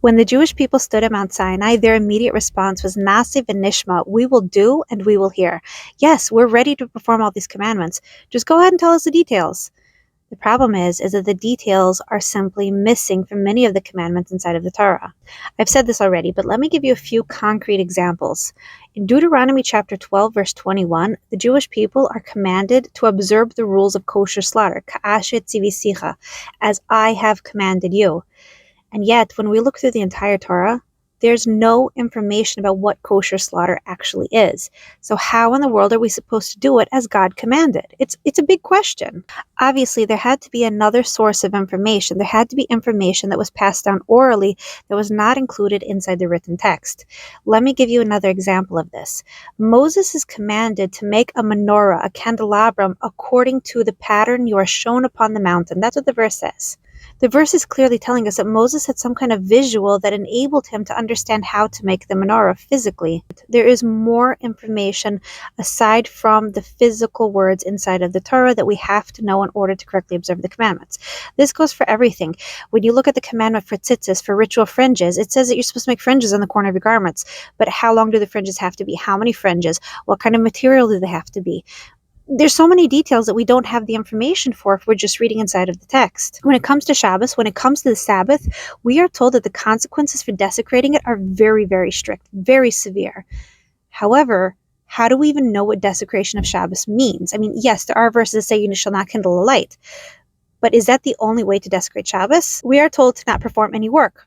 When the Jewish people stood at Mount Sinai, their immediate response was Nasi v'nishma, we will do and we will hear. Yes, we're ready to perform all these commandments. Just go ahead and tell us the details. The problem is that the details are simply missing from many of the commandments inside of the Torah. I've said this already, but let me give you a few concrete examples. In Deuteronomy chapter 12, verse 21, the Jewish people are commanded to observe the rules of kosher slaughter, ka'asher tzivisicha, as I have commanded you. And yet, when we look through the entire Torah, there's no information about what kosher slaughter actually is. So how in the world are we supposed to do it as God commanded? It's a big question. Obviously, there had to be another source of information. There had to be information that was passed down orally that was not included inside the written text. Let me give you another example of this. Moses is commanded to make a menorah, a candelabrum, according to the pattern you are shown upon the mountain. That's what the verse says. The verse is clearly telling us that Moses had some kind of visual that enabled him to understand how to make the menorah physically. There is more information aside from the physical words inside of the Torah that we have to know in order to correctly observe the commandments. This goes for everything. When you look at the commandment for tzitzis, for ritual fringes, it says that you're supposed to make fringes on the corner of your garments. But how long do the fringes have to be? How many fringes? What kind of material do they have to be? There's so many details that we don't have the information for if we're just reading inside of the text. When it comes to Shabbos, when it comes to the Sabbath, we are told that the consequences for desecrating it are very, very strict, very severe. However, how do we even know what desecration of Shabbos means? I mean, yes, there are verses that say you shall not kindle a light, but is that the only way to desecrate Shabbos? We are told to not perform any work.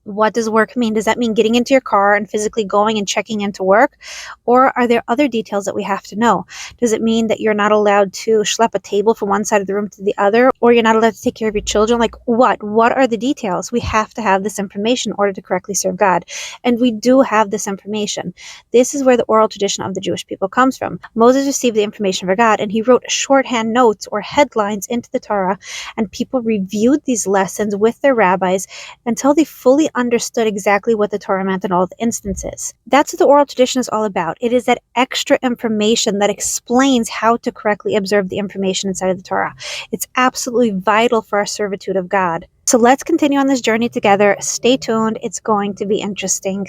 What does work mean? Does that mean getting into your car and physically going and checking into work? Or are there other details that we have to know? Does it mean that you're not allowed to schlep a table from one side of the room to the other? Or you're not allowed to take care of your children? Like what? What are the details? We have to have this information in order to correctly serve God. And we do have this information. This is where the oral tradition of the Jewish people comes from. Moses received the information from God and he wrote shorthand notes or headlines into the Torah, and people reviewed these lessons with their rabbis until they fully understood exactly what the Torah meant in all the instances. That's what the oral tradition is all about. It is that extra information that explains how to correctly observe the information inside of the Torah. It's absolutely vital for our servitude of God. So let's continue on this journey together. Stay tuned. It's going to be interesting.